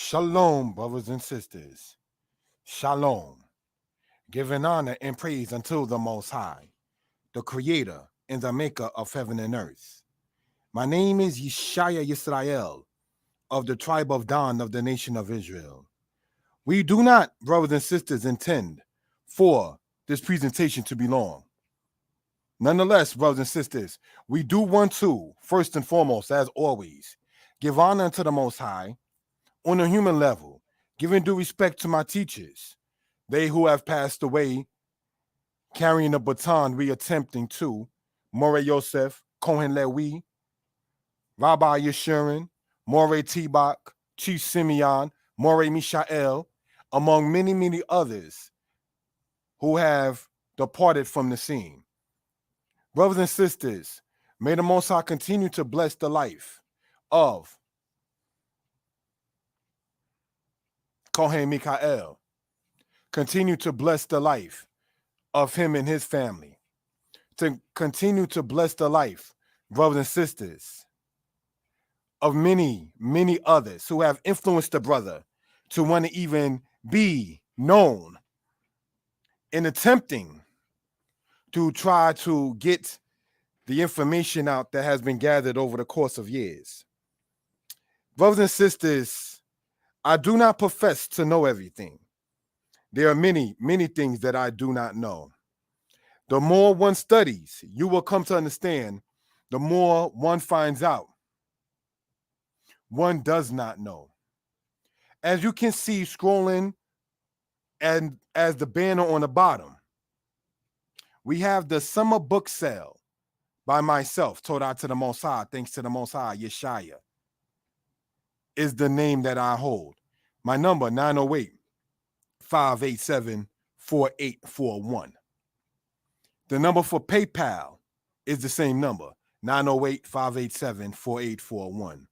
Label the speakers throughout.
Speaker 1: Shalom, brothers and sisters. Shalom. Giving honor and praise unto the Most High, the Creator and the Maker of heaven and earth. My name is Yeshaya Yisrael of the tribe of Dan of the nation of Israel. We do not, brothers and sisters, intend for this presentation to be long. Nonetheless, brothers and sisters, we do want to, first and foremost, as always, give honor unto the Most High on a human level, giving due respect to my teachers, they who have passed away, carrying the baton we attempting to, Moreh Yosef, Cohen Lewi, Rabbi Yeshurun, Moreh Tibak, Chief Simeon, Moreh Mishael, among many, many others who have departed from the scene. Brothers and sisters, may the Most High continue to bless the life of Kohen Mikael. Continue to bless the life of him and his family. To continue to bless the life, brothers and sisters, of many, many others who have influenced the brother to want to even be known in attempting to try to get the information out that has been gathered over the course of years. Brothers and sisters, I do not profess to know everything. There are many, many things that I do not know. The more one studies, you will come to understand, the more one finds out one does not know. As you can see scrolling and as the banner on the bottom, we have the summer book sale by myself, Torah to the Most High, thanks to the Most High, Yeshaya, is the name that I hold. My number, 908-587-4841. The number for PayPal is the same number, 908-587-4841.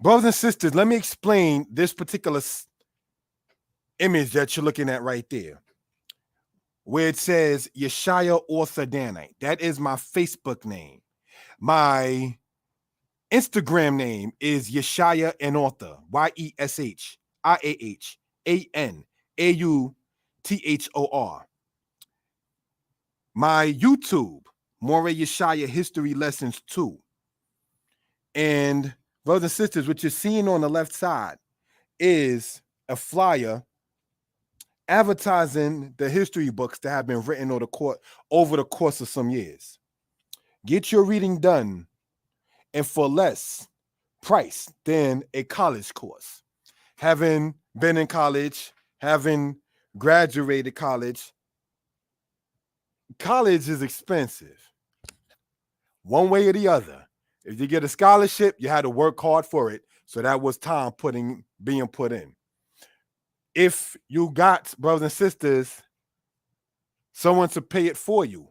Speaker 1: Brothers and sisters, let me explain this particular image that you're looking at right there, where it says Yeshaya Author Danite. That is my Facebook name. My Instagram name is Yeshaya and Author, YESHIAHANAUTHOR. My YouTube, Moreh Yeshaya History Lessons 2. And brothers and sisters, what you're seeing on the left side is a flyer advertising the history books that have been written over the course of some years. Get your reading done and for less price than a college course. Having been in college, having graduated college is expensive. One way or the other. If you get a scholarship, you had to work hard for it. So that was time being put in. If you got, brothers and sisters, someone to pay it for you,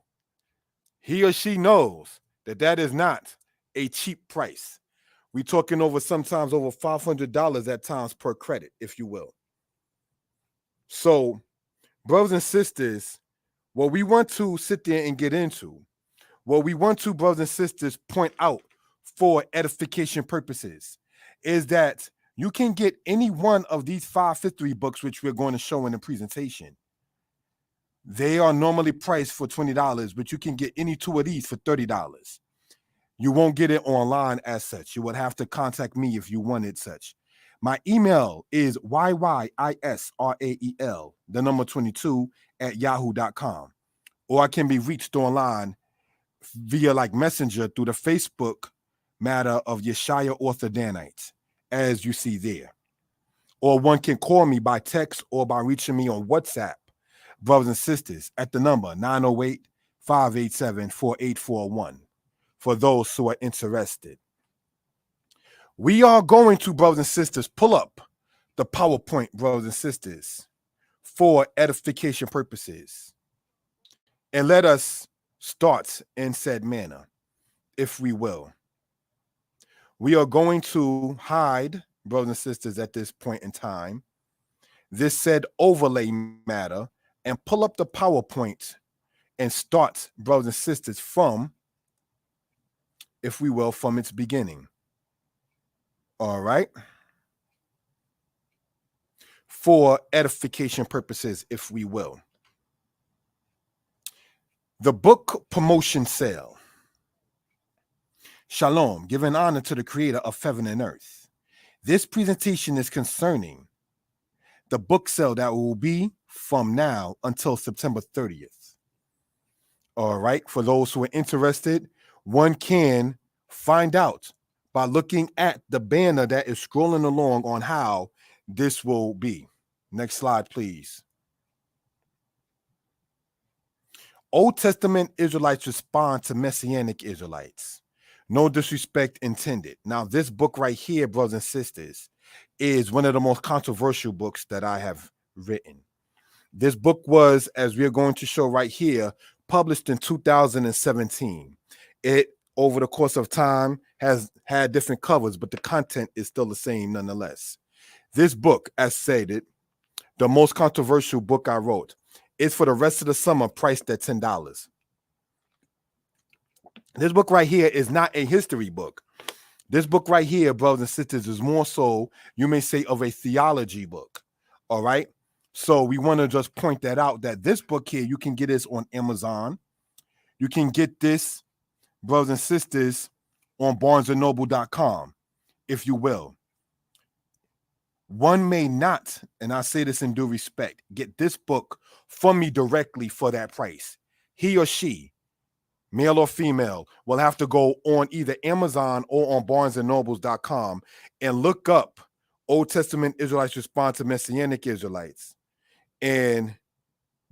Speaker 1: he or she knows that that is not a cheap price. We're talking sometimes over $500 at times per credit, if you will. So, brothers and sisters, what we want to sit there and get into, what we want to, brothers and sisters, point out for edification purposes is that you can get any one of these 5 history books, which we're going to show in the presentation. They are normally priced for $20, but you can get any 2 of these for $30. You won't get it online as such. You would have to contact me if you wanted such. My email is YYISRAEL, the number 22 at yahoo.com. Or I can be reached online via like Messenger through the Facebook matter of Yeshaya Author Danite, as you see there. Or one can call me by text or by reaching me on WhatsApp, brothers and sisters, at the number 908-587-4841 for those who are interested. We are going to, brothers and sisters, pull up the PowerPoint, brothers and sisters, for edification purposes. And let us start in said manner, if we will. We are going to hide, brothers and sisters, at this point in time, this said overlay matter and pull up the PowerPoint and start, brothers and sisters, from, if we will, from its beginning. All right. for edification purposes, if we will. The book promotion sale. Shalom, giving honor to the creator of heaven and earth. This presentation is concerning the book sale that will be from now until September 30th. All right, for those who are interested, one can find out by looking at the banner that is scrolling along on how this will be. Next slide, please. Old Testament Israelites respond to Messianic Israelites. No disrespect intended. Now, this book right here, brothers and sisters, is one of the most controversial books that I have written. This book was, as we are going to show right here, published in 2017. It, over the course of time, has had different covers, but the content is still the same nonetheless. This book, as stated, the most controversial book I wrote, is for the rest of the summer, priced at $10. This book right here is not a history book. This book right here, brothers and sisters, is more so, you may say, of a theology book. All right. So we want to just point that out, that this book here, you can get this on Amazon. You can get this, brothers and sisters, on barnesandnoble.com, if you will. One may not, and I say this in due respect, get this book from me directly for that price. He or she, male or female, will have to go on either Amazon or on barnesandnobles.com and look up Old Testament Israelites Respond to Messianic Israelites and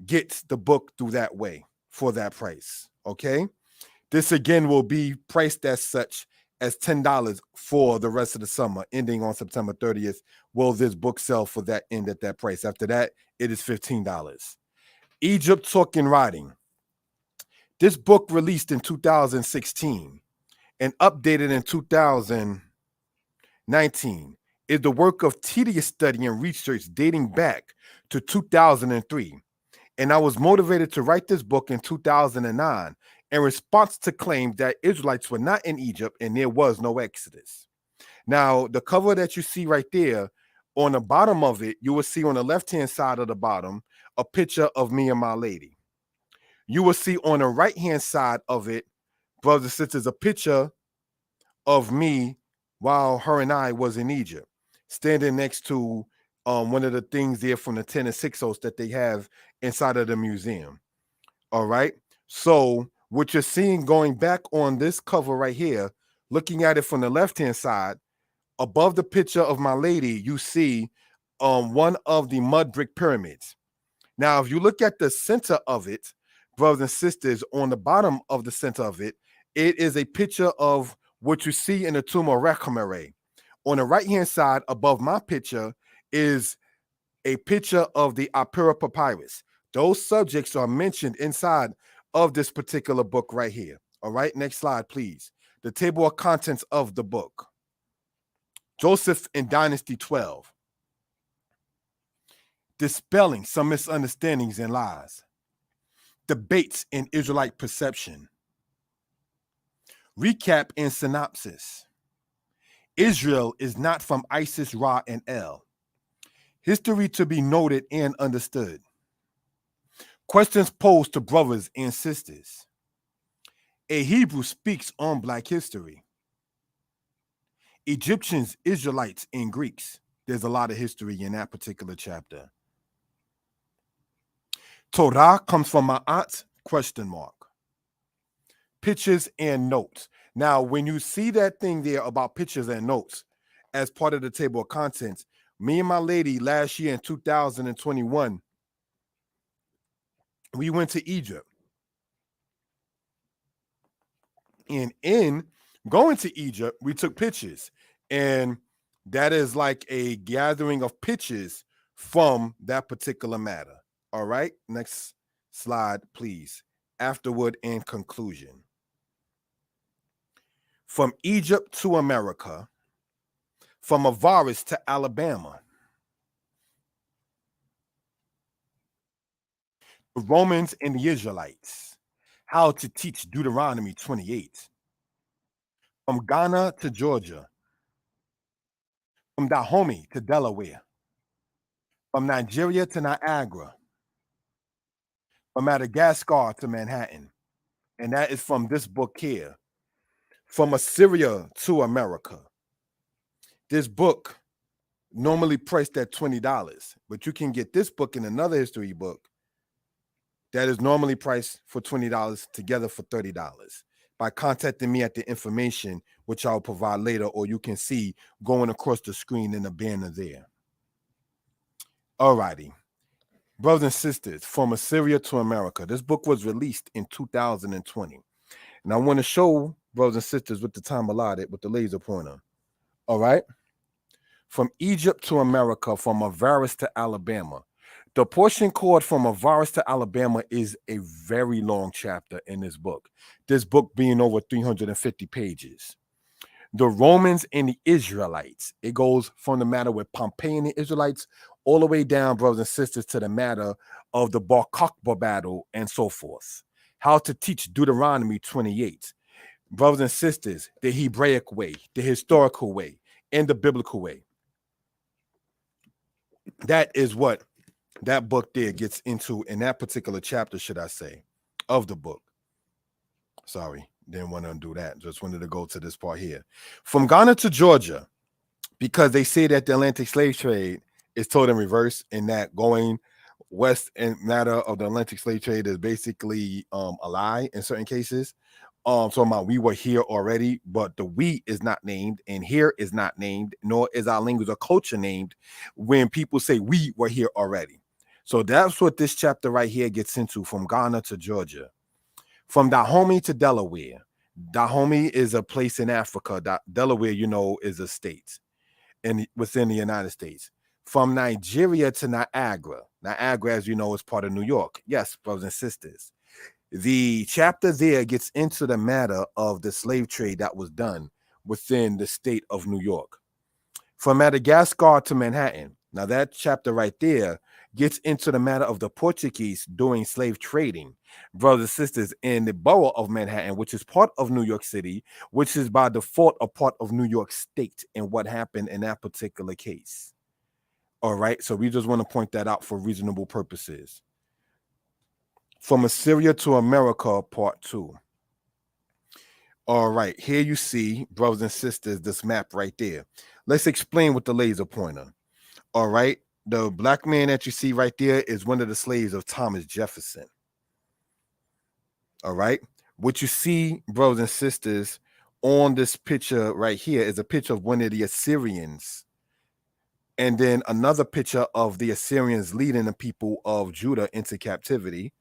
Speaker 1: get the book through that way for that price. Okay. This again will be priced as such as $10 for the rest of the summer, ending on September 30th. Will this book sell for that end at that price? After that, it is $15. Egypt Talking Writing. This book released in 2016 and updated in 2019 is the work of tedious study and research dating back to 2003. And I was motivated to write this book in 2009 in response to claims that Israelites were not in Egypt and there was no Exodus. Now, the cover that you see right there, on the bottom of it, you will see on the left-hand side of the bottom a picture of me and my lady. You will see on the right-hand side of it, brothers and sisters, a picture of me while her and I was in Egypt, standing next to one of the things there from the 10 and 6 hosts that they have inside of the museum. All right. So what you're seeing going back on this cover right here, looking at it from the left-hand side, above the picture of my lady, you see one of the mud brick pyramids. Now, if you look at the center of it, brothers and sisters, on the bottom of the center of it, it is a picture of what you see in the tomb of Rekhmere. On the right-hand side, above my picture, is a picture of the ASSYRIA papyrus. Those subjects are mentioned inside of this particular book right here. All right, next slide, please. The table of contents of the book. Joseph in Dynasty 12. Dispelling some misunderstandings and lies. Debates in Israelite perception. Recap and synopsis. Israel is not from Isis, Ra, and El. History to be noted and understood. Questions posed to brothers and sisters. A Hebrew speaks on Black history. Egyptians, Israelites, and Greeks. There's a lot of history in that particular chapter. Torah comes from Ma'at, ? Pictures and notes. Now, when you see that thing there about pictures and notes as part of the table of contents, me and my lady last year in 2021, we went to Egypt. And in going to Egypt, we took pictures. And that is like a gathering of pictures from that particular matter. All right, next slide, please. Afterward and conclusion. From Egypt to America, from Avaris to Alabama, the Romans and the Israelites, how to teach Deuteronomy 28, from Ghana to Georgia, from Dahomey to Delaware, from Nigeria to Niagara, from Madagascar to Manhattan. And that is from this book here, From Assyria to America. This book normally priced at $20, but you can get this book and another history book that is normally priced for $20 together for $30 by contacting me at the information which I'll provide later, or you can see going across the screen in the banner there. Alrighty, brothers and sisters, From Assyria to America. This book was released in 2020. And I want to show brothers and sisters with the time allotted with the laser pointer. All right. From Egypt to America, from Avaris to Alabama. The portion called From Avaris to Alabama is a very long chapter in this book. This book being over 350 pages. The Romans and the Israelites. It goes from the matter with Pompey and the Israelites all the way down, brothers and sisters, to the matter of the Bar Kokhba battle and so forth. How to teach Deuteronomy 28. Brothers and sisters, the Hebraic way, the historical way, and the biblical way. That is what that book there gets into in that particular chapter, should I say, of the book. Sorry, didn't want to do that. Just wanted to go to this part here. From Ghana to Georgia, because they say that the Atlantic slave trade is told in reverse, and that going west in matter of the Atlantic slave trade is basically a lie in certain cases. Talking about we were here already, but the we is not named, and here is not named, nor is our language or culture named when people say we were here already. So that's what this chapter right here gets into, from Ghana to Georgia. From Dahomey to Delaware. Dahomey is a place in Africa. Delaware, you know, is a state within the United States. From Nigeria to Niagara. Niagara, as you know, is part of New York. Yes, brothers and sisters. The chapter there gets into the matter of the slave trade that was done within the state of New York. From Madagascar to Manhattan. Now that chapter right there gets into the matter of the Portuguese doing slave trading, brothers and sisters, in the borough of Manhattan, which is part of New York City, which is by default a part of New York State, and what happened in that particular case. All right, so we just want to point that out for reasonable purposes. From Assyria to America, part 2. All right, here you see, brothers and sisters, this map right there. Let's explain with the laser pointer. All right, the black man that you see right there is one of the slaves of Thomas Jefferson. All right, what you see, brothers and sisters, on this picture right here is a picture of one of the Assyrians. And then another picture of the Assyrians leading the people of Judah into captivity.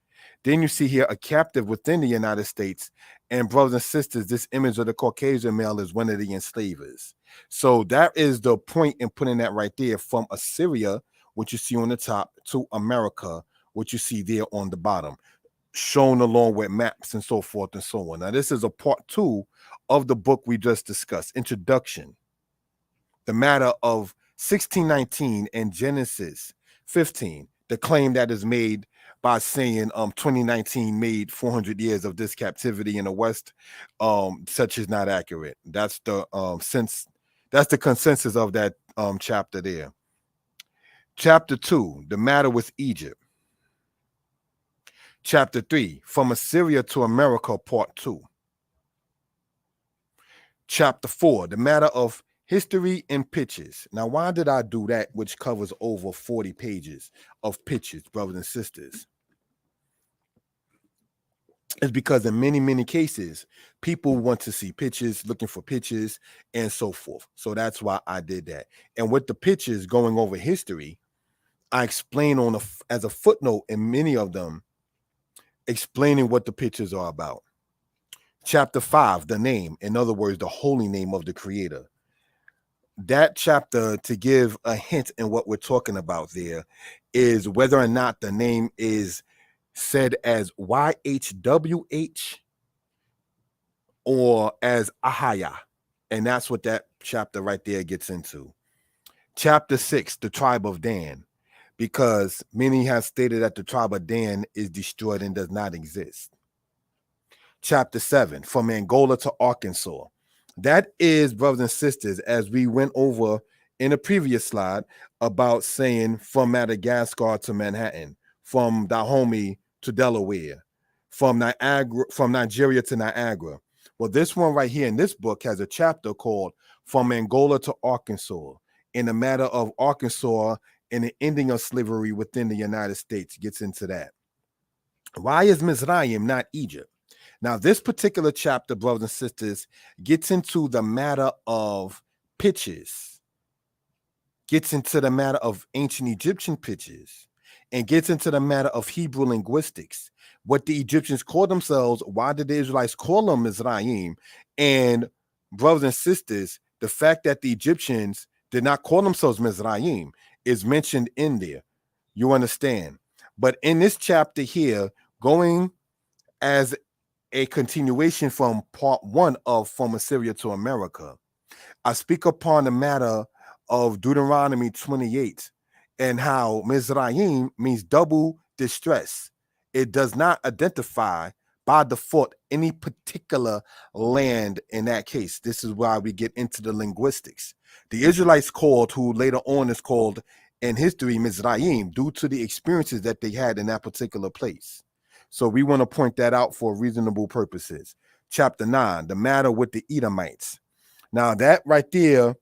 Speaker 1: Then you see here a captive within the United States. And brothers and sisters, this image of the Caucasian male is one of the enslavers. So that is the point in putting that right there, from Assyria, what you see on the top, to America, what you see there on the bottom, shown along with maps and so forth and so on. Now, this is a part 2 of the book we just discussed, Introduction. The matter of 1619 and Genesis 15, the claim that is made by saying 2019 made 400 years of this captivity in the West, such is not accurate. That's the that's the consensus of that chapter there. Chapter 2, the matter with Egypt. Chapter 3, From Assyria to America, part 2. Chapter 4, the matter of history and pictures. Now, why did I do that, which covers over 40 pages of pictures, brothers and sisters? It's because in many, many cases, people want to see pictures, looking for pictures, and so forth. So that's why I did that. And with the pictures going over history, I explain as a footnote in many of them, explaining what the pictures are about. Chapter 5, the name, in other words, the holy name of the Creator. That chapter, to give a hint in what we're talking about there, is whether or not the name is said as YHWH or as Ahaya. And that's what that chapter right there gets into. Chapter 6, the tribe of Dan, because many have stated that the tribe of Dan is destroyed and does not exist. Chapter 7, from Angola to Arkansas. That is, brothers and sisters, as we went over in a previous slide about saying from Madagascar to Manhattan, from Dahomey to Delaware, from Nigeria to Niagara. Well, this one right here in this book has a chapter called From Angola to Arkansas, in the matter of Arkansas and the ending of slavery within the United States. Gets into that. Why is Mizraim not Egypt? Now, this particular chapter, brothers and sisters, gets into the matter of pitches, gets into the matter of ancient Egyptian pitches, and gets into the matter of Hebrew linguistics. What the Egyptians call themselves, why did the Israelites call them Mizraim? And brothers and sisters, the fact that the Egyptians did not call themselves Mizraim is mentioned in there. You understand? But in this chapter here, going as a continuation from part 1 of From Assyria to America, I speak upon the matter of Deuteronomy 28 and how Mizraim means double distress. It does not identify by default any particular land in that case. This is why we get into the linguistics. The Israelites called, who later on is called in history Mizraim, due to the experiences that they had in that particular place. So we want to point that out for reasonable purposes. Chapter 9, the matter with the Edomites. Now, that right there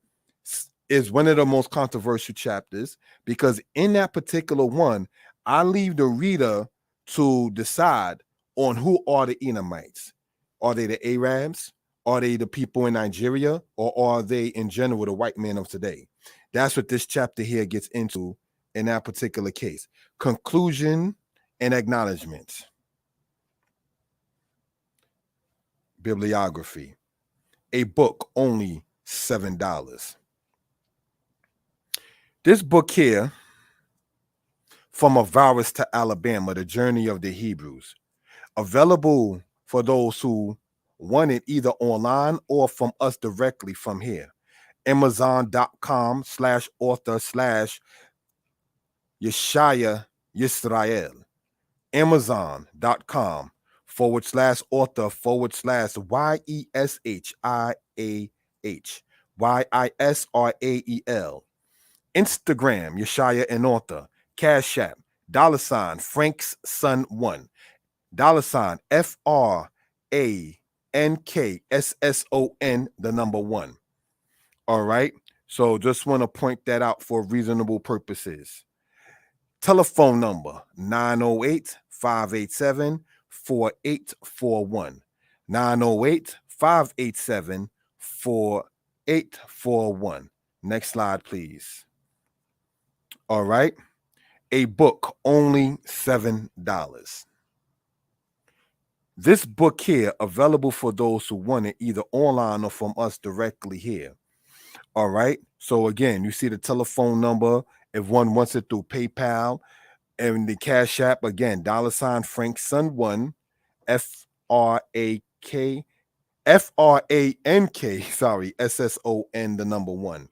Speaker 1: is one of the most controversial chapters, because in that particular one, I leave the reader to decide on who are the Edomites. Are they the Arabs? Are they the people in Nigeria? Or are they, in general, the white man of today? That's what this chapter here gets into in that particular case. Conclusion and acknowledgement. Bibliography. A book, only $7. This book here, From a Virus to Alabama, The Journey of the Hebrews, available for those who want it either online or from us directly from here. Amazon.com/author/Yeshaya Yisrael. Amazon.com/author/YESHIAH Instagram, Yeshaya and author. Cash App, $Frank's Son 1. $FRANKSSON, the number 1. All right. So just want to point that out for reasonable purposes. Telephone number 908-587-4841. 908-587-4841. Next slide, please. All right. A book, only $7. This book here, available for those who want it either online or from us directly here. All right. So again, you see the telephone number if one wants it through PayPal, and the Cash App, again, $Frank Son 1, FRANK, the number 1.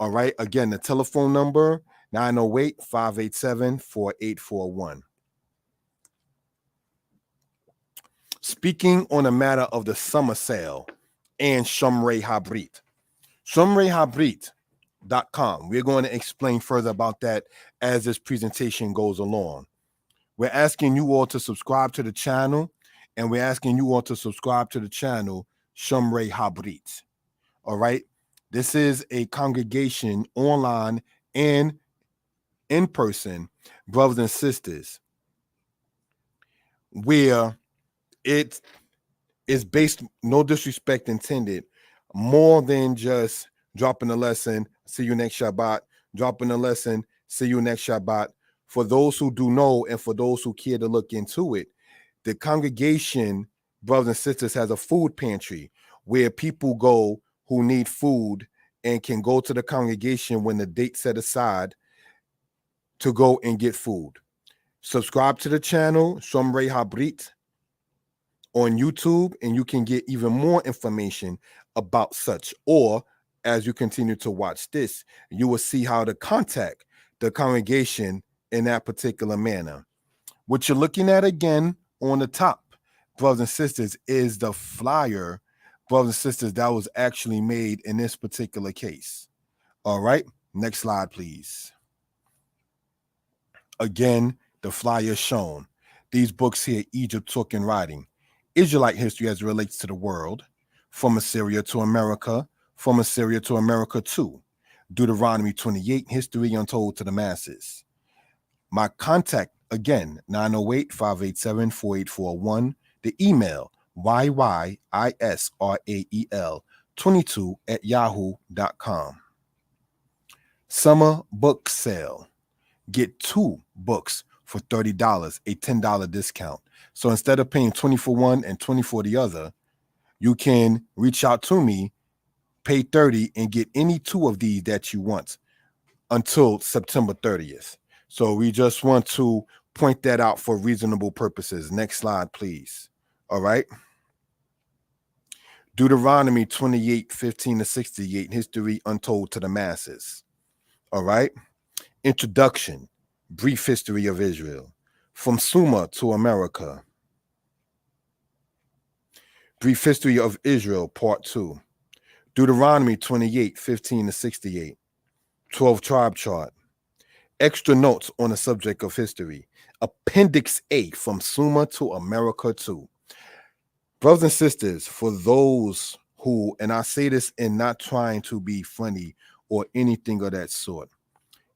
Speaker 1: All right. Again, the telephone number 908-587-4841. Speaking on the matter of the summer sale and Shomrei Habrit. ShomreiHabrit.com. We're going to explain further about that as this presentation goes along. We're asking you all to subscribe to the channel, and we're asking you all to subscribe to the channel Shomrei Habrit. All right. This is a congregation online and in person, brothers and sisters, where it is based, no disrespect intended, more than just dropping a lesson, see you next Shabbat, dropping a lesson, see you next Shabbat. For those who do know and for those who care to look into it, the congregation, brothers and sisters, has a food pantry where people go who need food and can go to the congregation when the date set aside to go and get food. Subscribe to the channel, Shomrei Habrit, on YouTube, and you can get even more information about such. Or as you continue to watch this, you will see how to contact the congregation in that particular manner. What you're looking at again on the top, brothers and sisters, is the flyer, brothers and sisters, that was actually made in this particular case. All right. Next slide, please. Again, the flyer shown. These books here, Egypt, Talk and Writing. Israelite history as it relates to the world. From Assyria to America. From Assyria to America 2. Deuteronomy 28, History Untold to the Masses. My contact, again, 908-587-4841. The email, yyisrael22@yahoo.com. Summer book sale. Get 2 books for $30, a $10 discount. So instead of paying $20 for one and $20 for the other, you can reach out to me, pay $30, and get any 2 of these that you want until September 30th. So we just want to point that out for reasonable purposes. Next slide, please. All right. Deuteronomy 28, 15-68, History Untold to the Masses. All right. Introduction, Brief History of Israel. From Sumer to America. Brief History of Israel, Part 2. Deuteronomy 28, 15-68. 12 Tribe Chart. Extra notes on the subject of history. Appendix A, From Sumer to America 2. Brothers and sisters, for those who, and I say this in not trying to be funny or anything of that sort,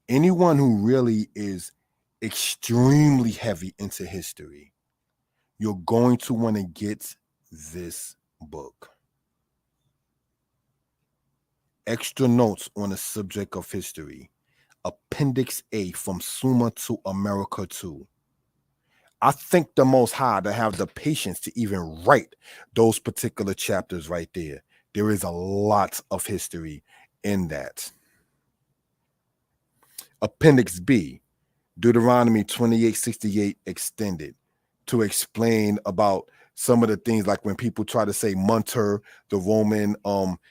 Speaker 1: anyone who really is extremely heavy into history, you're going to want to get this book. Extra notes on the subject of history. Appendix A, From Sumer to America 2. I thank the Most High to have the patience to even write those particular chapters right there. There is a lot of history in that. Appendix B, Deuteronomy 28:68 extended, to explain about some of the things, like when people try to say Munter, the Roman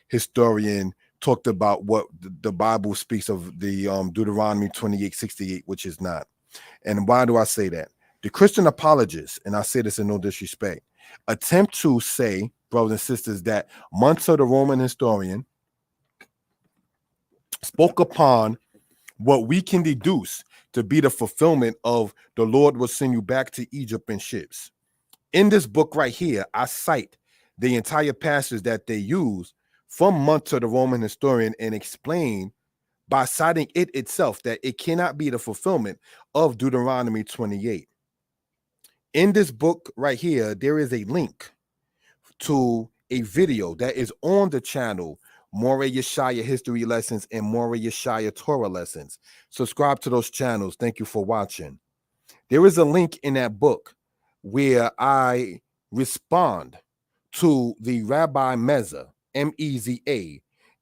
Speaker 1: historian, talked about what the Bible speaks of the Deuteronomy 28:68, which is not. And why do I say that? The Christian apologists, and I say this in no disrespect, attempt to say, brothers and sisters, that Munter, the Roman historian, spoke upon what we can deduce to be the fulfillment of the Lord will send you back to Egypt in ships. In this book right here, I cite the entire passage that they use from Munter, the Roman historian, and explain by citing it itself that it cannot be the fulfillment of Deuteronomy 28. In this book right here, there is a link to a video that is on the channel, More Yeshaya History Lessons and More Yeshaya Torah Lessons. Subscribe to those channels. Thank you for watching. There is a link in that book where I respond to the Rabbi Meza, M-E-Z-A,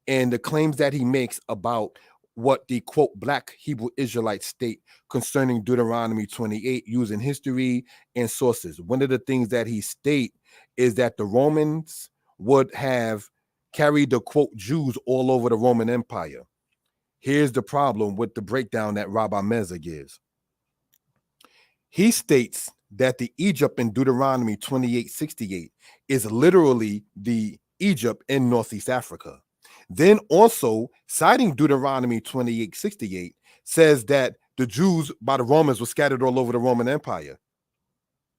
Speaker 1: and the claims that he makes about what the, quote, Black Hebrew Israelites state concerning Deuteronomy 28 using history and sources. One of the things that he state is that the Romans would have carried the, quote, Jews all over the Roman Empire. Here's the problem with the breakdown that Rabbi Meza gives. He states that the Egypt in Deuteronomy 28:68 is literally the Egypt in Northeast Africa. Then also citing Deuteronomy 28:68 says that the Jews by the Romans were scattered all over the Roman Empire,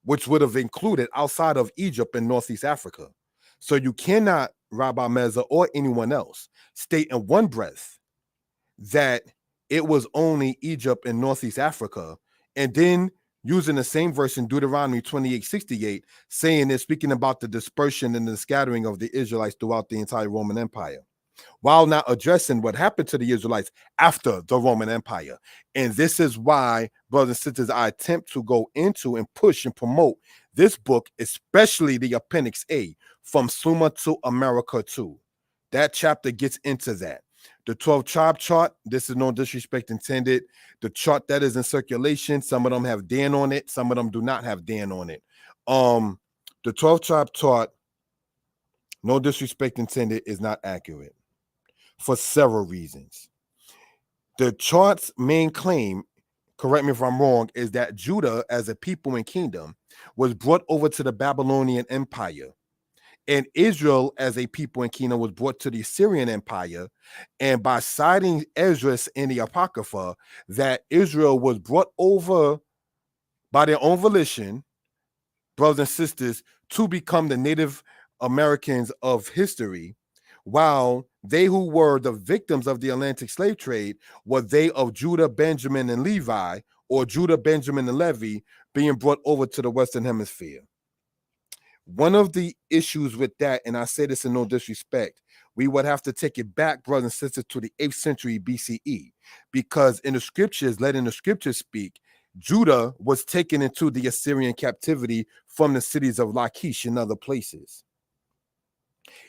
Speaker 1: which would have included outside of Egypt and Northeast Africa. So you cannot, Rabbi Meza or anyone else, state in one breath that it was only Egypt and Northeast Africa, and then using the same verse in Deuteronomy 28:68, saying they're speaking about the dispersion and the scattering of the Israelites throughout the entire Roman Empire, while not addressing what happened to the Israelites after the Roman Empire. And this is why, brothers and sisters, I attempt to go into and push and promote this book, especially the Appendix A, From Sumer to America 2. That chapter gets into that. The 12 tribe chart, this is no disrespect intended. The chart that is in circulation, some of them have Dan on it, some of them do not have Dan on it. The 12 tribe chart, no disrespect intended, is not accurate for several reasons. The chart's main claim, correct me if I'm wrong, is that Judah as a people and kingdom was brought over to the Babylonian Empire. And Israel as a people and kingdom was brought to the Assyrian Empire. And by citing Esdras in the Apocrypha, that Israel was brought over by their own volition, brothers and sisters, to become the Native Americans of history, while they who were the victims of the Atlantic slave trade were they of Judah, Benjamin, and Levi, or Judah, Benjamin, and Levi, being brought over to the Western Hemisphere. One of the issues with that, and I say this in no disrespect, we would have to take it back, brothers and sisters, to the 8th century BCE, because in the scriptures, letting the scriptures speak, Judah was taken into the Assyrian captivity from the cities of Lachish and other places.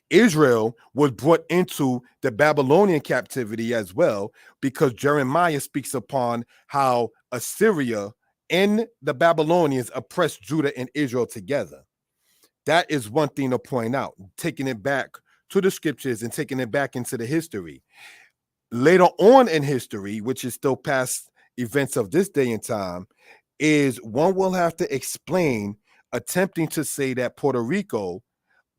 Speaker 1: Israel was brought into the Babylonian captivity as well, because Jeremiah speaks upon how Assyria and the Babylonians oppressed Judah and Israel together. That is one thing to point out, taking it back to the scriptures and taking it back into the history. Later on in history, which is still past events of this day and time, is one will have to explain, attempting to say that Puerto Rico,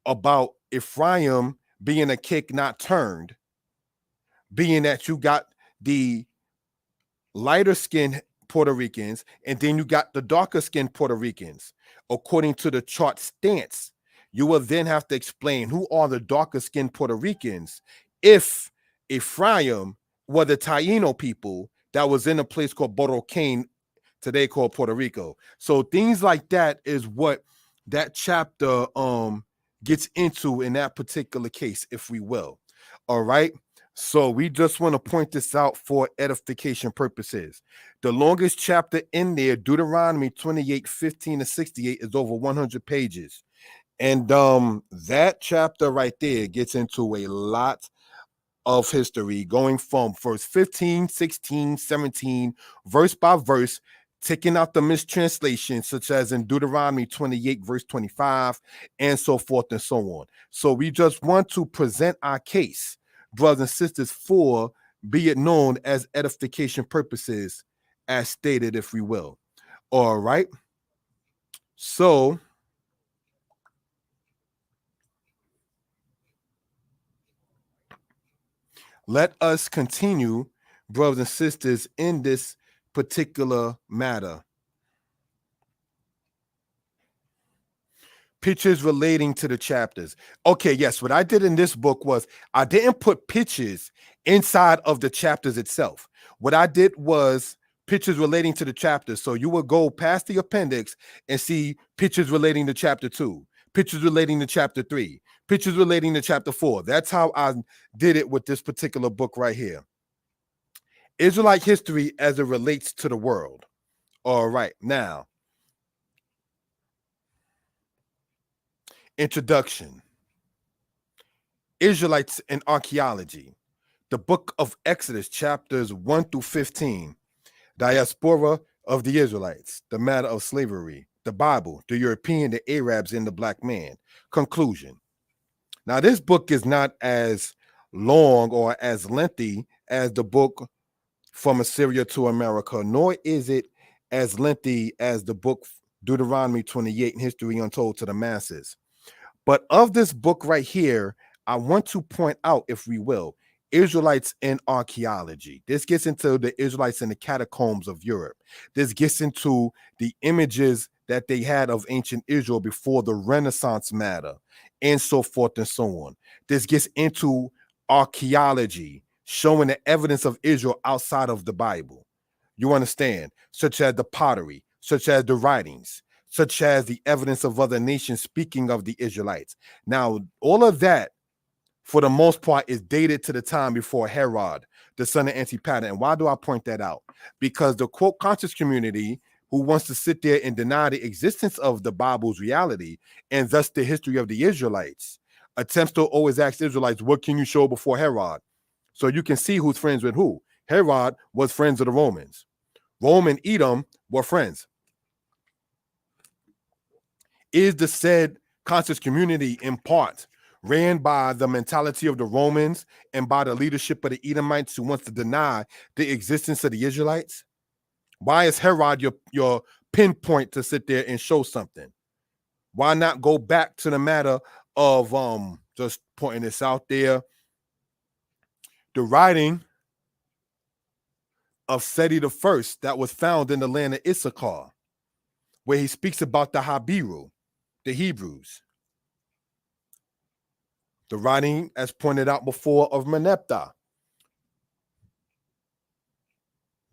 Speaker 1: about Ephraim being a kick not turned, being that you got the lighter skinned Puerto Ricans and then you got the darker skinned Puerto Ricans. According to the chart stance, you will then have to explain who are the darker skinned Puerto Ricans if Ephraim were the Taino people that was in a place called Borocane, today called Puerto Rico. So things like that is what that chapter gets into in that particular case, if we will. All right. So we just want to point this out for edification purposes. The longest chapter in there, Deuteronomy 28:15-68, is over 100 pages. And that chapter right there gets into a lot of history, going from verse 15, 16, 17, verse by verse, taking out the mistranslations, such as in Deuteronomy 28, verse 25, and so forth and so on. So we just want to present our case, brothers and sisters, for, be it known, as edification purposes, as stated, if we will. All right. So let us continue, brothers and sisters, in this particular matter. Pictures relating to the chapters. Okay, yes, what I did in this book was I didn't put pictures inside of the chapters itself. What I did was pictures relating to the chapters. So you would go past the appendix and see pictures relating to chapter 2, pictures relating to chapter 3, pictures relating to chapter 4. That's how I did it with this particular book right here. Israelite history as it relates to the world. All right, now, introduction. Israelites and archaeology. The book of Exodus, chapters 1-15. Diaspora of the Israelites. The matter of slavery. The Bible, the European, the Arabs, and the black man. Conclusion. Now, this book is not as long or as lengthy as the book From Assyria to America, nor is it as lengthy as the book Deuteronomy 28 and History Untold to the Masses. But of this book right here, I want to point out, if we will, Israelites and archaeology. This gets into the Israelites in the catacombs of Europe. This gets into the images that they had of ancient Israel before the Renaissance matter, and so forth and so on. This gets into archaeology, showing the evidence of Israel outside of the Bible. You understand? Such as the pottery, such as the writings, such as the evidence of other nations speaking of the Israelites. Now, all of that, for the most part, is dated to the time before Herod, the son of Antipater. And why do I point that out? Because the quote conscious community who wants to sit there and deny the existence of the Bible's reality and thus the history of the Israelites attempts to always ask Israelites, what can you show before Herod? So you can see who's friends with who. Herod was friends of the Romans. Rome and Edom were friends. Is the said conscious community in part ran by the mentality of the Romans and by the leadership of the Edomites who wants to deny the existence of the Israelites? Why is Herod your pinpoint to sit there and show something? Why not go back to the matter of just pointing this out there, the writing of Seti the First that was found in the land of Issachar, where he speaks about the Habiru, the Hebrews. The writing, as pointed out before, of Meneptah.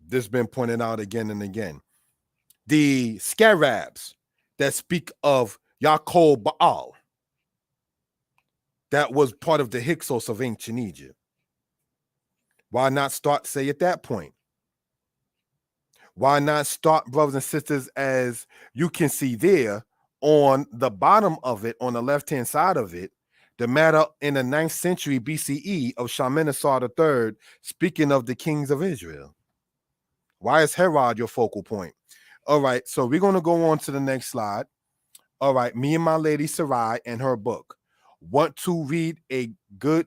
Speaker 1: This has been pointed out again and again. The scarabs that speak of Yaakov Baal, that was part of the Hyksos of ancient Egypt. Why not start, say, at that point? Why not start, brothers and sisters, as you can see there on the bottom of it, on the left-hand side of it, the matter in the 9th century BCE of Shalmaneser III, speaking of the kings of Israel. Why is Herod your focal point? All right, so we're going to go on to the next slide. All right, me and my lady Sarai and her book. Want to read good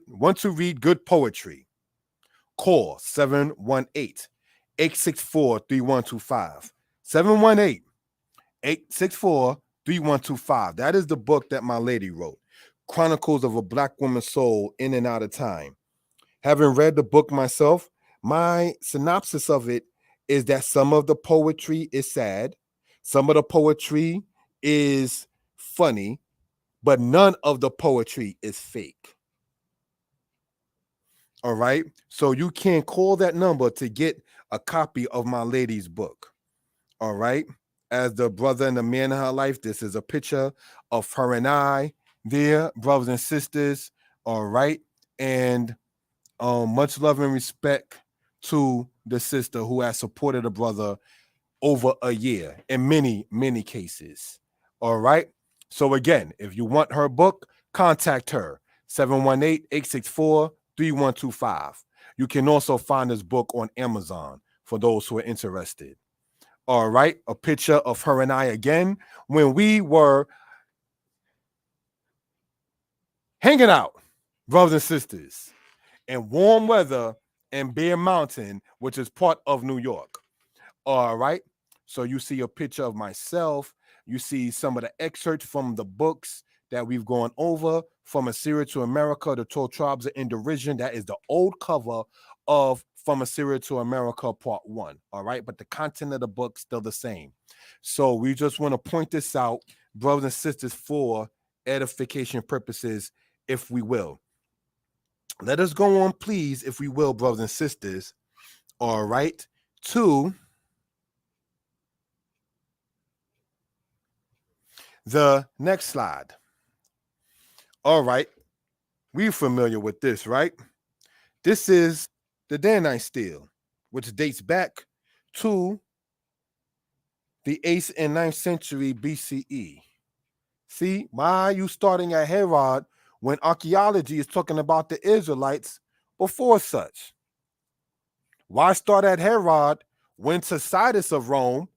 Speaker 1: poetry? Call 718-864-3125. 718-864-3125. That is the book that my lady wrote. Chronicles of a Black Woman's Soul in and Out of Time. Having read the book myself, my synopsis of it is that some of the poetry is sad, some of the poetry is funny, but none of the poetry is fake. All right, so you can call that number to get a copy of my lady's book. All right, as the brother and the man in her life, this is a picture of her and I there, brothers and sisters. All right, and much love and respect to the sister who has supported a brother over a year in many cases. All right, so again, if you want her book, contact her 718-864-3125. You can also find this book on Amazon for those who are interested. All right, a picture of her and I again when we were hanging out, brothers and sisters, in warm weather in Bear Mountain, which is part of New York. All right, so you see a picture of myself. You see some of the excerpts from the books that we've gone over, From Assyria to America, the 12 Tribes in Derision. That is the old cover of From Assyria to America, Part 1. All right, but the content of the book still the same. So we just want to point this out, brothers and sisters, for edification purposes, if we will. Let us go on, please, if we will, brothers and sisters. All right, to the next slide. All right, we're familiar with this, right? This is the Danite stele, which dates back to the 8th and 9th century BCE. See, why are you starting at Herod when archaeology is talking about the Israelites before such? Why start at Herod when Tacitus of Rome,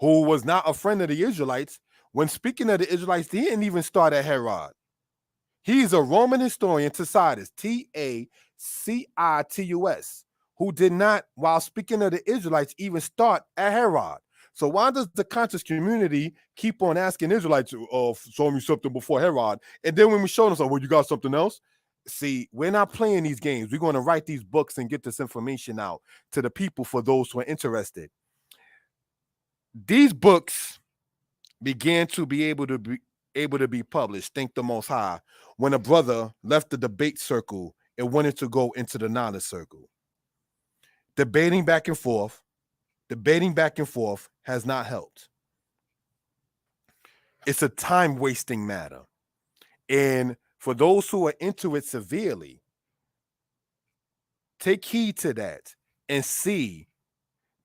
Speaker 1: who was not a friend of the Israelites, when speaking of the Israelites, he didn't even start at Herod. He's a Roman historian, Tacitus, Tacitus, who did not, while speaking of the Israelites, even start at Herod. So why does the conscious community keep on asking Israelites, show me something before Herod? And then when we show them, well, you got something else? See, we're not playing these games. We're going to write these books and get this information out to the people for those who are interested. These books began to be able to be published, thank the Most High, when a brother left the debate circle and wanted to go into the knowledge circle. Debating back and forth has not helped. It's a time-wasting matter. And for those who are into it severely, take heed to that and see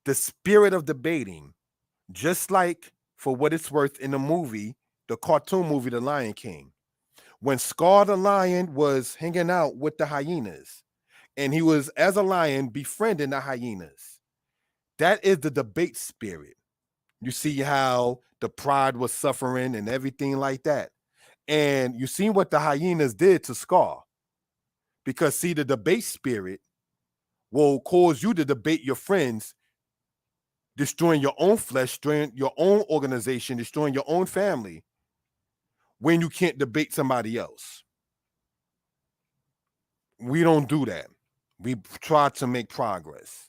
Speaker 1: the spirit of debating, just like, for what it's worth, in the movie, the cartoon movie, The Lion King, when Scar the lion was hanging out with the hyenas, and he was, as a lion, befriending the hyenas. That is the debate spirit. You see how the pride was suffering and everything like that. And you see what the hyenas did to Scar. Because, see, the debate spirit will cause you to debate your friends, destroying your own flesh, destroying your own organization, destroying your own family, when you can't debate somebody else. We don't do that. We try to make progress.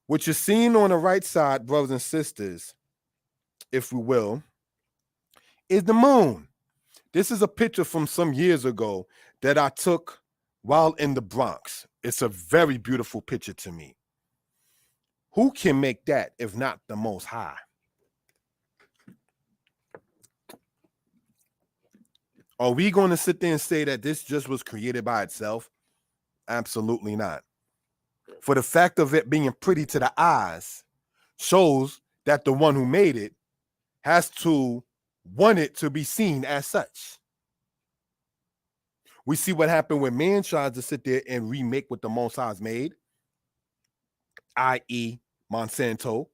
Speaker 1: What you're seeing on the right side, brothers and sisters, if we will, is the moon. This is a picture from some years ago that I took while in the Bronx. It's a very beautiful picture to me. Who can make that if not the Most High? Are we going to sit there and say that this just was created by itself? Absolutely not. For the fact of it being pretty to the eyes shows that the one who made it has to want it to be seen as such. We see what happened when man tries to sit there and remake what the Most High's made, i.e. Monsanto,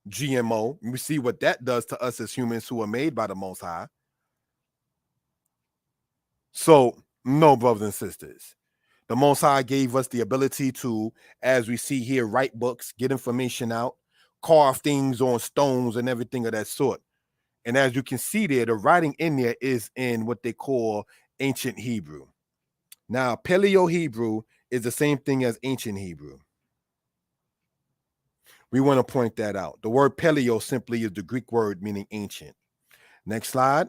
Speaker 1: GMO. We see what that does to us as humans who are made by the Most High. So, no, brothers and sisters. The Most High gave us the ability to, as we see here, write books, get information out, carve things on stones and everything of that sort. And as you can see there, the writing in there is in what they call ancient Hebrew. Now, Paleo Hebrew is the same thing as ancient Hebrew. We want to point that out. The word Paleo simply is the Greek word meaning ancient. Next slide.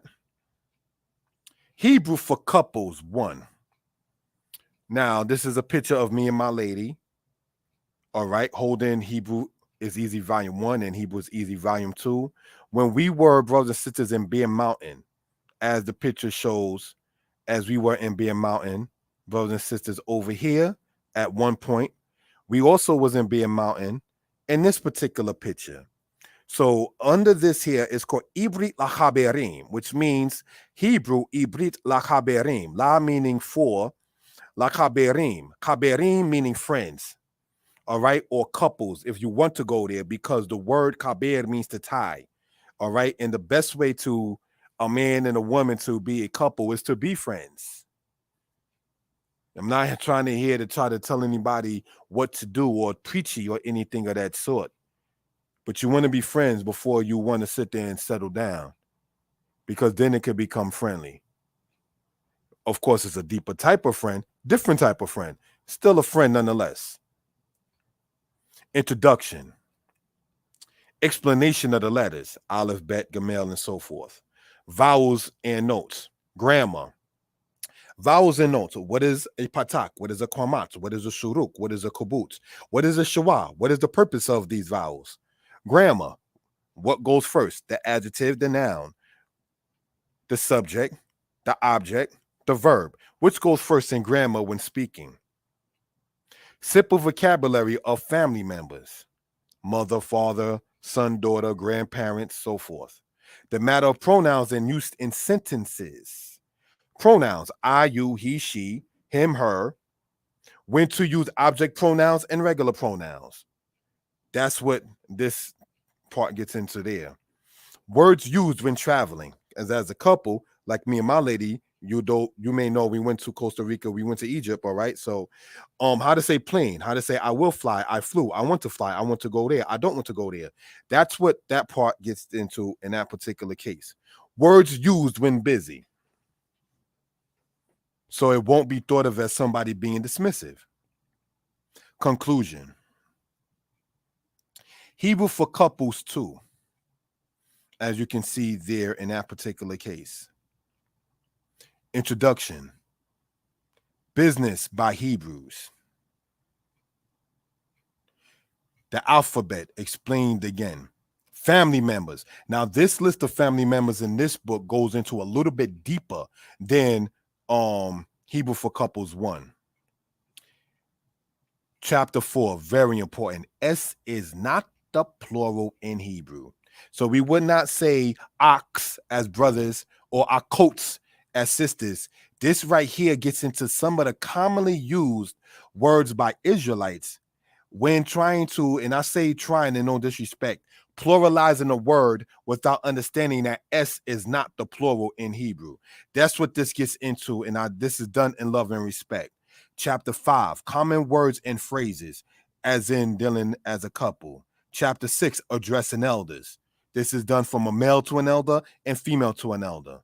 Speaker 1: Hebrew for couples, 1. Now, this is a picture of me and my lady. All right, holding Hebrew is Easy Volume 1 and Hebrew is Easy Volume 2. When we were brothers and sisters in Bear Mountain, as the picture shows, as we were in Bear Mountain, brothers and sisters over here at one point, we also was in Bear Mountain in this particular picture. So under this here is called Ibrit Lachaberim, which means Hebrew Ibrit Lachaberim. La meaning for, Lachaberim. Chaberim meaning friends. All right, or couples if you want to go there, because the word kaber means to tie. All right, and the best way to a man and a woman to be a couple is to be friends. I'm not trying to try to tell anybody what to do or preachy or anything of that sort. But you want to be friends before you want to sit there and settle down, because then it could become friendly. Of course, it's a deeper type of friend, different type of friend, still a friend nonetheless. Introduction. Explanation of the letters, Aleph, Bet, Gamel, and so forth. Vowels and notes. Grammar. Vowels and notes. What is a patak? What is a kwamat? What is a shuruk? What is a kibbutz? What is a shawah? What is the purpose of these vowels? Grammar. What goes first? The adjective, the noun, the subject, the object, the verb. Which goes first in grammar when speaking? Simple vocabulary of family members. Mother, father, son, daughter, grandparents, so forth. The matter of pronouns and used in sentences. Pronouns, I, you, he, she, him, her. When to use object pronouns and regular pronouns. That's what this part gets into there. Words used when traveling. As a couple, like me and my lady, you may know we went to Costa Rica, we went to Egypt, all right? So how to say plane, how to say I will fly, I flew, I want to fly, I want to go there, I don't want to go there. That's what that part gets into in that particular case. Words used when busy. So it won't be thought of as somebody being dismissive. Conclusion. Hebrew for couples too, as you can see there in that particular case. Introduction. Business by Hebrews. The alphabet explained again. Family members. Now, this list of family members in this book goes into a little bit deeper than Hebrew for Couples 1. Chapter 4, very important. S is not the plural in Hebrew. So we would not say ox as brothers or akots as sisters. This right here gets into some of the commonly used words by Israelites when trying to, and I say trying in no disrespect, pluralizing a word without understanding that S is not the plural in Hebrew. That's what this gets into, and this is done in love and respect. Chapter 5, common words and phrases, as in dealing as a couple. Chapter 6, addressing elders. This is done from a male to an elder and female to an elder.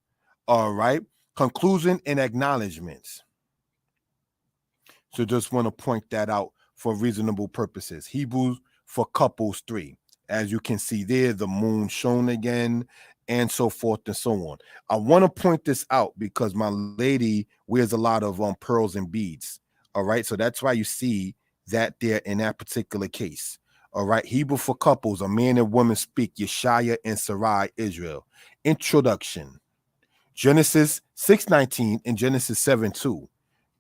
Speaker 1: All right. Conclusion and acknowledgments. So just want to point that out for reasonable purposes. Hebrews for couples 3. As you can see there, the moon shown again, and so forth and so on. I want to point this out because my lady wears a lot of pearls and beads. All right. So that's why you see that there in that particular case. All right. Hebrew for couples, a man and woman speak, Yeshaya and Sarai, Israel. Introduction. Genesis 6:19 and Genesis 7:2.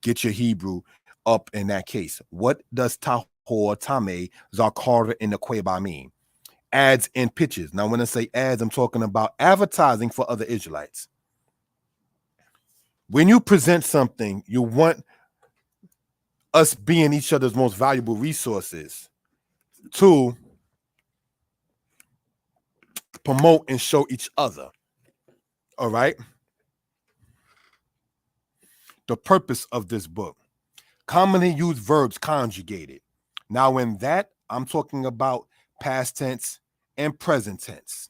Speaker 1: Get your Hebrew up in that case. What does Tahor, Tame, Zakara, and Nequeba mean? Ads and pitches. Now, when I say ads, I'm talking about advertising for other Israelites. When you present something, you want us being each other's most valuable resources to promote and show each other. All right. The purpose of this book. Commonly used verbs conjugated. Now, in that, I'm talking about past tense and present tense.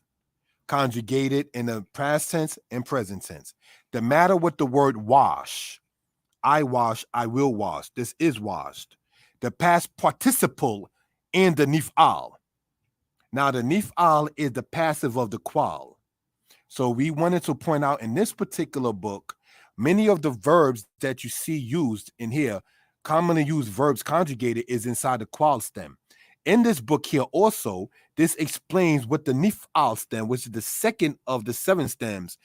Speaker 1: Conjugated in the past tense and present tense. The matter with the word wash. I wash, I will wash. This is washed. The past participle in the nif'al. Now, the nif'al is the passive of the qual. So we wanted to point out in this particular book, many of the verbs that you see used in here, commonly used verbs conjugated, is inside the qual stem. In this book here also, this explains what the nif'al stem, which is the second of the 7 stems,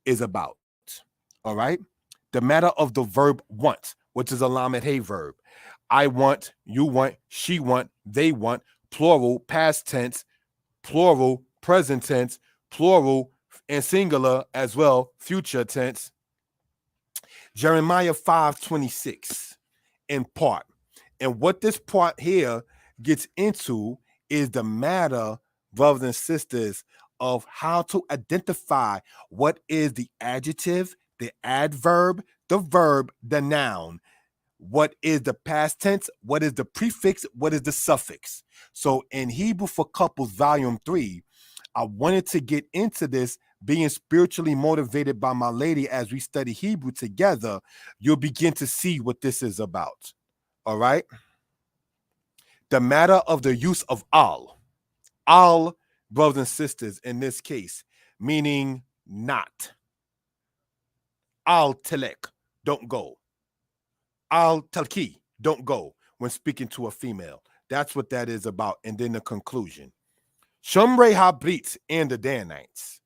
Speaker 1: is about. All right. The matter of the verb want, which is a lamed hey verb. I want, you want, she want, they want, plural, past tense, plural, present tense, plural, and singular as well, future tense. Jeremiah 5:26 in part. And what this part here gets into is the matter, brothers and sisters, of how to identify what is the adjective, the adverb, the verb, the noun. What is the past tense? What is the prefix? What is the suffix? So in Hebrew for Couples, Volume 3, I wanted to get into this, being spiritually motivated by my lady as we study Hebrew together. You'll begin to see what this is about. All right. The matter of the use of al, brothers and sisters, in this case, meaning not. Al telek, don't go. Al talki, don't go, when speaking to a female. That's what that is about. And then the conclusion. Shomrei Habrit and the Danites.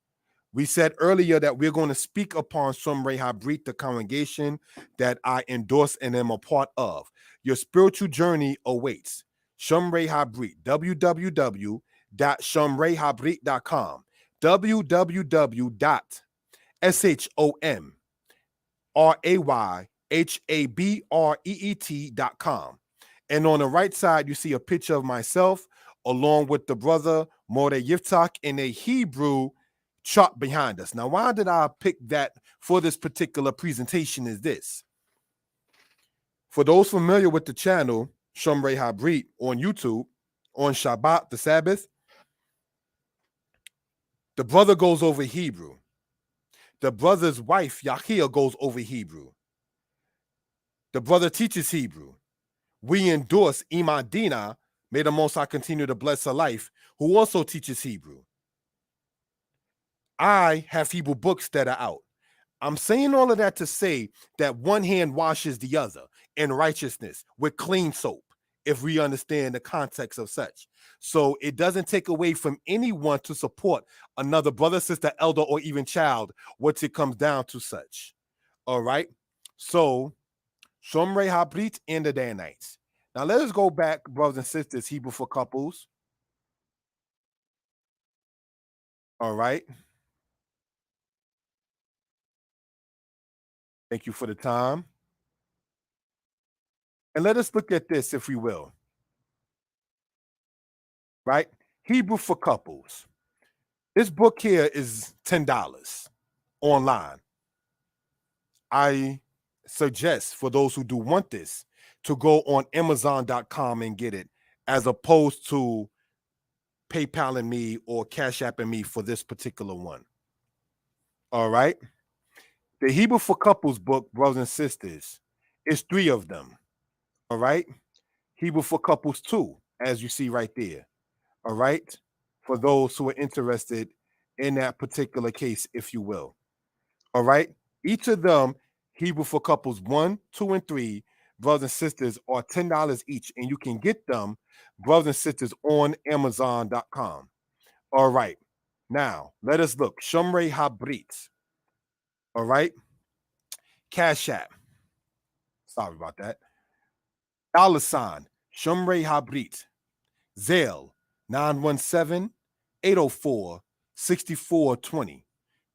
Speaker 1: We said earlier that we're going to speak upon Shomrei Habrit, the congregation that I endorse and am a part of. Your spiritual journey awaits. Shomrei Habrit, www.shomreihabrit.com, www.shomrayhabreet.com. And on the right side, you see a picture of myself along with the brother Mordeh Yiftach in a Hebrew chart behind us. Now, why did I pick that for this particular presentation is this. For those familiar with the channel, Shomrei Habrit on YouTube, on Shabbat, the Sabbath, the brother goes over Hebrew. The brother's wife, Yahia, goes over Hebrew. The brother teaches Hebrew. We endorse Imadina, may the Most High continue to bless her life, who also teaches Hebrew. I have Hebrew books that are out. I'm saying all of that to say that one hand washes the other in righteousness with clean soap, if we understand the context of such. So it doesn't take away from anyone to support another brother, sister, elder, or even child, once it comes down to such. All right. So Shomrei Habrit and the Danites. Now let us go back, brothers and sisters, Hebrew for Couples. All right. Thank you for the time. And let us look at this, if we will. Right? Hebrew for Couples. This book here is $10 online. I suggest for those who do want this to go on Amazon.com and get it, as opposed to PayPaling me or Cash Apping me for this particular one. All right. The Hebrew for Couples book, brothers and sisters, is 3 of them. All right. Hebrew for Couples 2, as you see right there. All right. For those who are interested in that particular case, if you will. All right. Each of them, Hebrew for Couples 1, 2, and 3, brothers and sisters, are $10 each. And you can get them, brothers and sisters, on Amazon.com. All right. Now, let us look. Shomrei Habrit. All right. Cash App. Sorry about that. $, Shomrei Habrit. Zelle, 917-804-6420.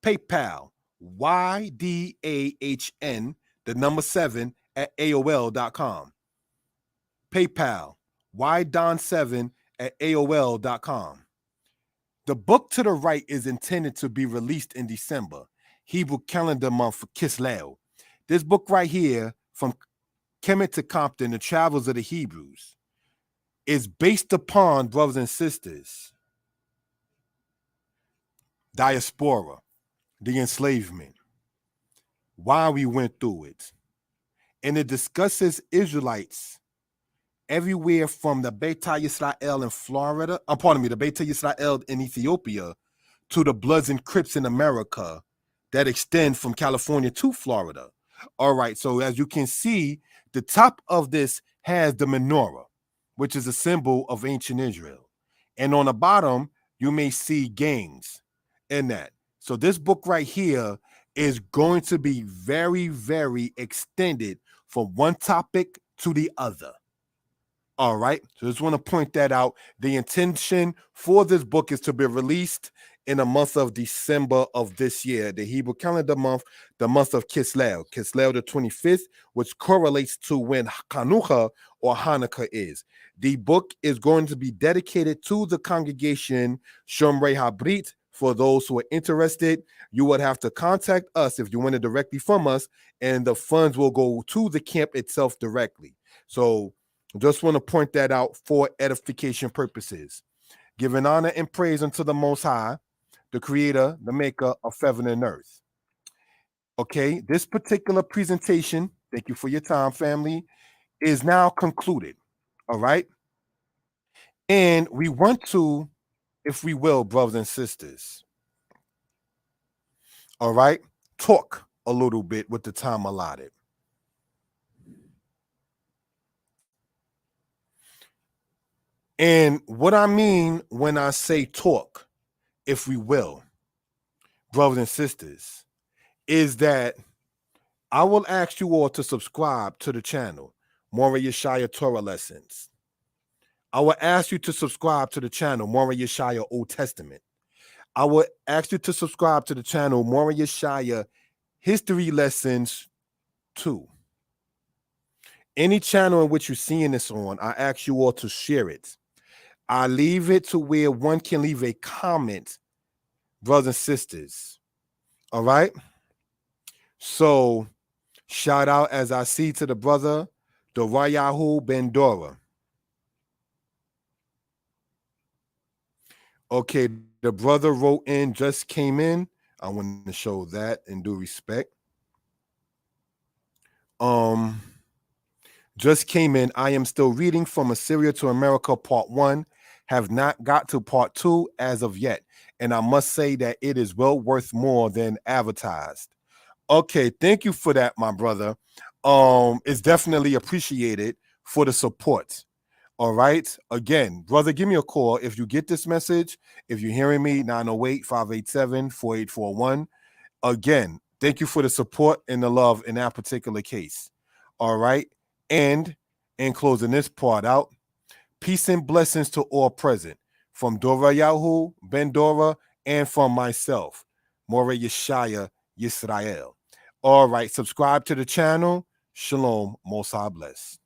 Speaker 1: PayPal, YDAHN, the number 7 at AOL.com. PayPal, YDon7 at AOL.com. The book to the right is intended to be released in December, Hebrew calendar month for Kislev. This book right here, From Kemet to Compton, The Travels of the Hebrews, is based upon, brothers and sisters, diaspora, the enslavement, why we went through it. And it discusses Israelites everywhere from the Beit Yisrael in Florida, the Beit Yisrael in Ethiopia, to the Bloods and Crips in America that extend from California to Florida. All right, so as you can see, the top of this has the menorah, which is a symbol of ancient Israel. And on the bottom, you may see gangs in that. So this book right here is going to be very, very extended from one topic to the other. All right. So just want to point that out. The intention for this book is to be released in the month of December of this year, the Hebrew calendar month, the month of Kislev the 25th, which correlates to when Hanukkah or Hanukkah is. The book is going to be dedicated to the congregation Shomrei Habrit. For those who are interested, you would have to contact us if you want it directly from us, and the funds will go to the camp itself directly. So just want to point that out for edification purposes. Giving honor and praise unto the Most High, the Creator, the Maker of heaven and earth. Okay, this particular presentation, thank you for your time, family, is now concluded. All right. And we want to, if we will, brothers and sisters, all right, talk a little bit with the time allotted. And what I mean when I say talk, if we will, brothers and sisters, is that I will ask you all to subscribe to the channel, Moreh Yeshaya Torah Lessons. I will ask you to subscribe to the channel, Moreh Yeshaya Old Testament. I will ask you to subscribe to the channel, Moreh Yeshaya History Lessons 2. Any channel in which you're seeing this on, I ask you all to share it. I leave it to where one can leave a comment, brothers and sisters. All right? So, shout out, as I see, to the brother, Dorayahu Ben Dora. Okay, the brother wrote in, just came in. I want to show that in due respect. Just came in. I am still reading From Assyria to America, part 1. Have not got to part 2 as of yet. And I must say that it is well worth more than advertised. Okay, thank you for that, my brother. It's definitely appreciated for the support. All right. Again, brother, give me a call if you get this message. If you're hearing me, 908-587-4841. Again, thank you for the support and the love in that particular case. All right. And in closing this part out, peace and blessings to all present, from Dorayahu Ben Dora and from myself, Moreh Yeshaya Yisrael. All right. Subscribe to the channel. Shalom. Most High bless.